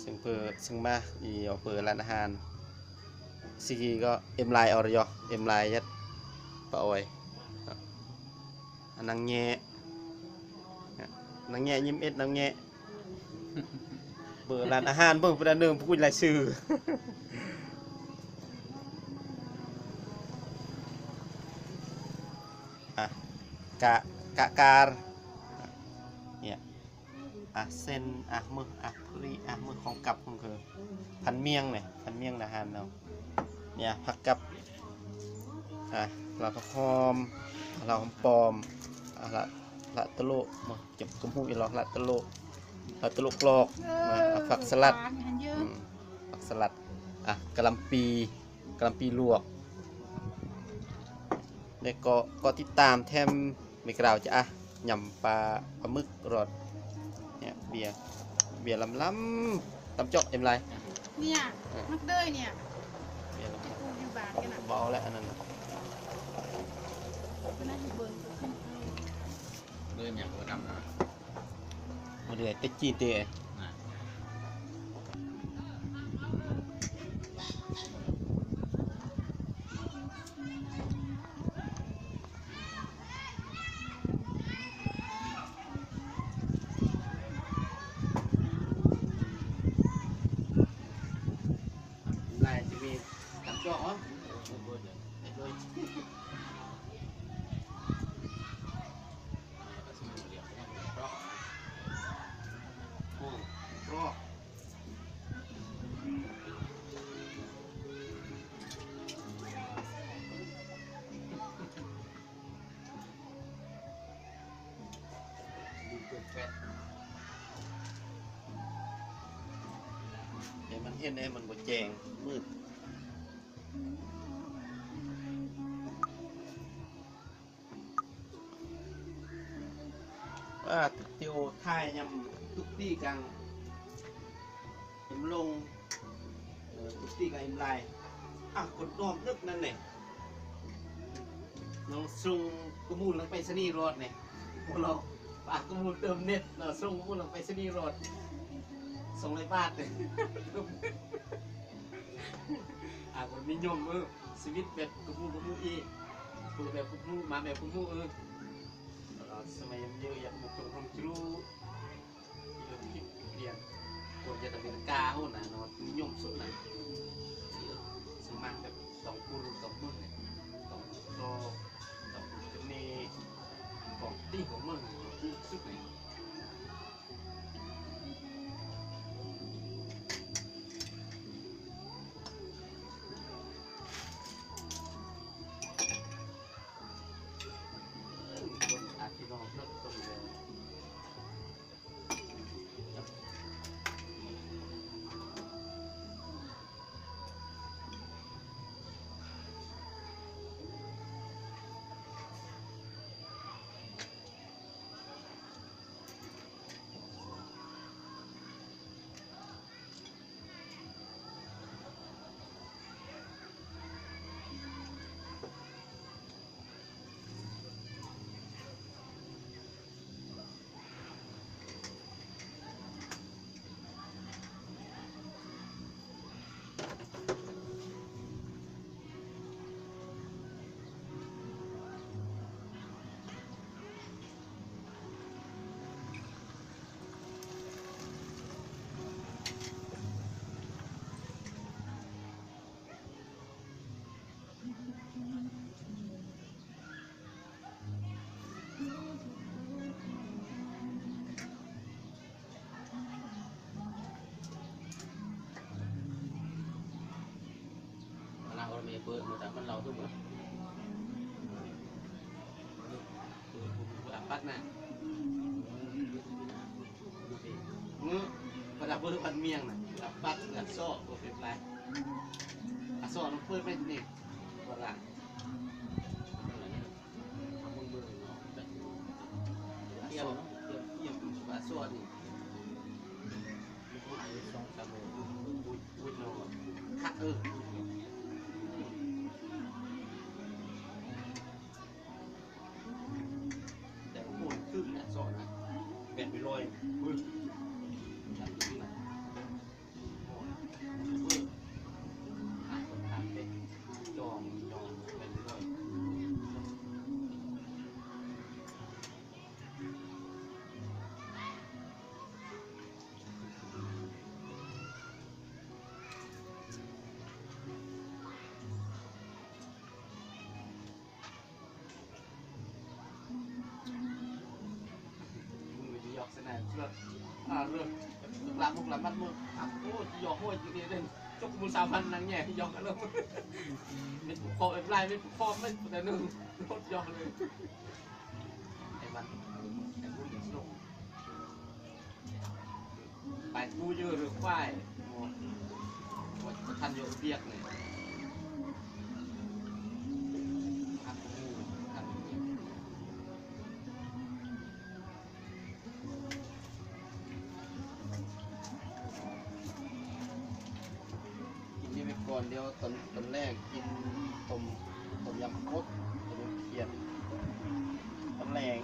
ซึ่งซึ่งมาอีเอาเปิดร้านอาหารสิก็เอ็มไลน์อรยเอ็มไลน์ยัดปะออยอันนางแง่นางแง่ยิ้มเอ็ดนางแง่เปิดร้านอาหารเบิ่งประเดิมพูดรายชื่อการเนี่ยเส้นมึกพรีมึกของกับของคือพันเมียงเนี่ยพันเมียงอาหารเนาะเนี่ยผักกับเราผักหอมเราหอมปลอมละตะโลมาเก็บกุ้งหูอีหลอกละตะโลกรอกมาผักสลัดกะหล่ำปีลวกแล้วก็ติดตามแถมไม่กล่าวจะยำปลาหมึกรสเนี่ยเบียร์ล้ำตำเจาะเอ็มไรเนี่ยมักเด้ยเนี่ยเบียร์ล้ำกูอยู่บ้านกันน่ะเบาแล้วอันนั้นก็น่าสิเบิ่งขึ้นเบิ่งหยังบ่ดำนะบ่ได้แต่จีนเด้มันเห็นได้มันบ่แจ้งมืดว่าเตียวถ่ายยำทุกที่กลางเอ็มลงทุกที่กลางเอ็มไลน์กดนอมนึกนั่นแหละน้องส่งกมูลลงไปสนีรอดเนี่ยพวกเราฝากกมูลเติมเน็ตเราส่งกมูลลงไปสนีรอด200 บาทเลยคนนิยมชีวิตแบบกมูอีกแบบกมูมาแบบกมูสมัยเยอะอยากบุกตรงความรู้เรื่องคิดเรียนคนจะอเมริกาหุ่นนะเนาะนิยมสุดนะสมัครแบบต้องพูดต้องพูดเนี่ยต้องรอต้องจะมีของตีของมึงพูดสุดเลยเปิดมาจากมันเราทุกมื้อปักน่ะประดับเปิดพันเมียงน่ะปักกับซ้อบ่เป็นไรซ้อมันเปิดไปนี่บ่ล่ะเกี่ยวว่าซ้อนี่2-3โลวุ้นโลคักเป็นไปลอย อกสนานเรื่องลามุกลามัดมุกโอ้ยอกโหยอยู่นี่เด้จกมู3,000นังแง่ยอกกันแล้วเป็นคอไล่ไม่พอไม่แต่นึงรถยอกเลยไอ้มันไอ้ผู้หญิงสนุกไปกูเยอะหรือควายทันโยเบียกเลยก่อนเดียวตอนแรกกินต้มยำคดต้มเขียดตอนแรก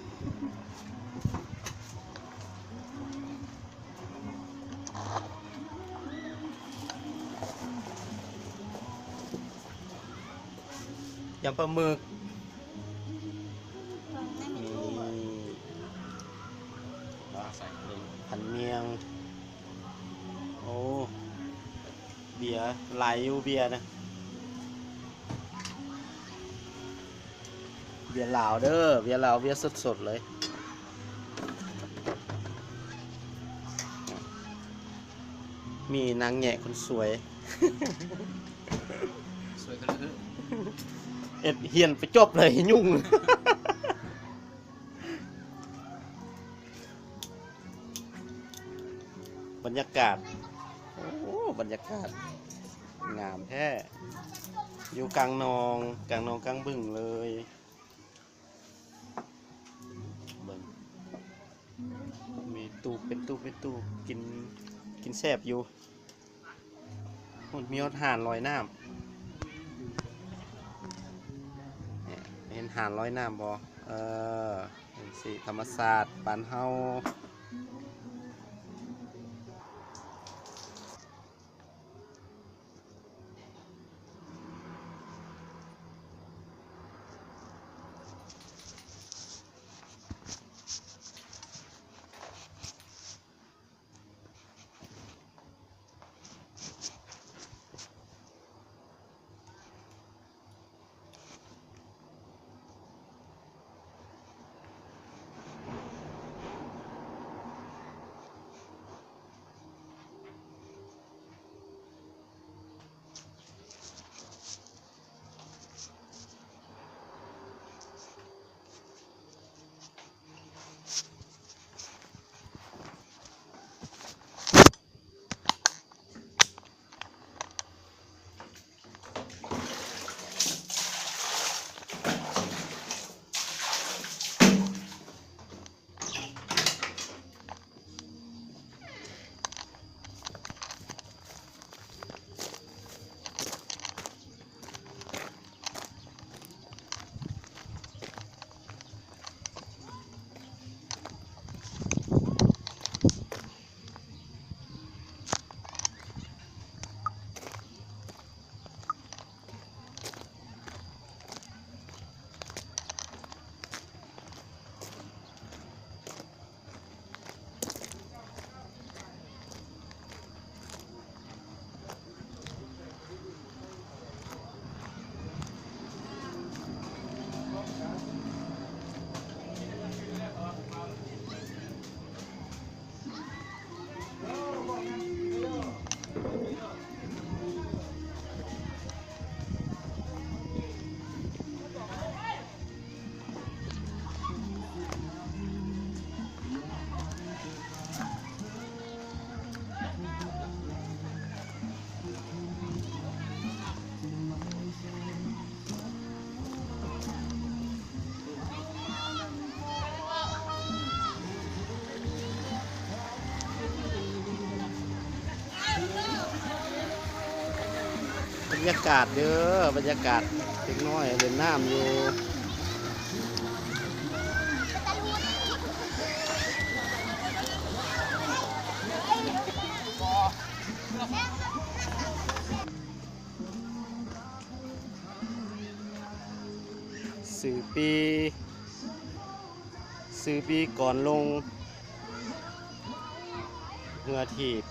ยำปลาหมึกใส่เพิ่ม ผันเมียงโอ้เบียร์หลายอยู่เบียร์นะเบียร์ลาวเด้อเบียร์ลาวเบียร์สดๆเลยมีนางแหน่คนสวย สวยกันเลย เอ็ดเฮียนไปจบเลยยุ่ง บรรยากาศโอ้บรรยากาศงามแท้อยู่กลางนองกลางบึ้งเลยเบิ่งมีตู้เป็นตู้กินแซ่บอยู่มีห่านลอยน้ำเห็นห่านลอยน้ำบ่เห็นสิธรรมศาสตร์บ้านเฮาบรรยากาศเด้อบรรยากาศเล็กน้อยเล่นน้ำอยู่สื่อปีก่อนลงเรือถีบ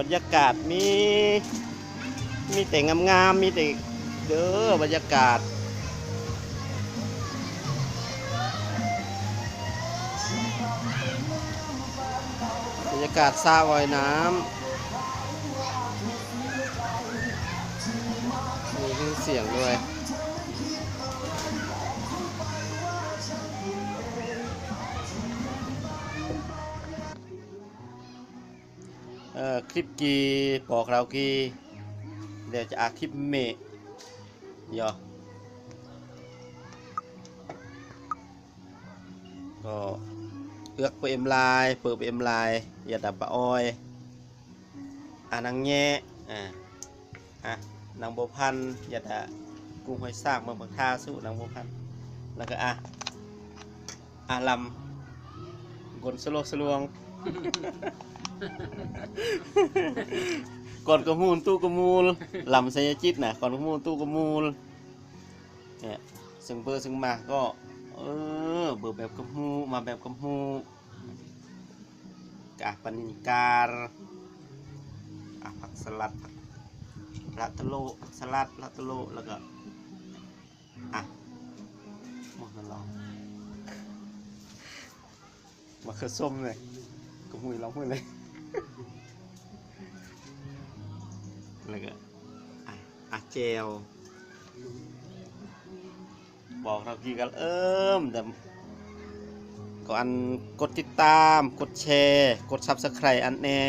บรรยากาศมีแต่งามๆมีแต่ เด้อบรรยากาศสระว่ายน้ำมีเครื่องเสียงด้วยคลิปกีปอกเรากีเดี๋ยวจะอาคลิปเมะย่อก็เอือกเปิดลายเปิดลายอย่าดับปะอ้อยนางแง่นางบัวพันอย่าดะกุ้งหอยซากเมืองบางท่าสู้นางบัวพันแล้วก็ลำกลสลวงก่อนกระมูลตู้กระมูลลำไซยจิตนะก่อนกระมูลตู้กระมูลเนี่ยซึ่งเบอร์ซึ่งมาก็เบอร์แบบกระมูมาแบบกระมูกะปนิการผักสลัดละตะโลสลัดละตะโลแล้วก็หมดแล้วลองมาคือส้มเลยกระมูร้องมือเลยแล้วก็เจลบอกเรากี่กันแต่ก่อนกดติดตามกดแชร์กด Subscribe อันแน่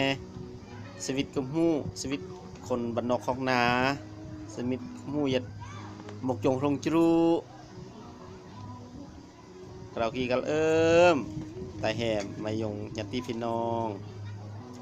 สวิตกับหูสวิตคนบ้านนอกของนาสวิตหูยัดหมกจงลงจรูเรากี่กันแต่แหมมายงญาติพี่น้อง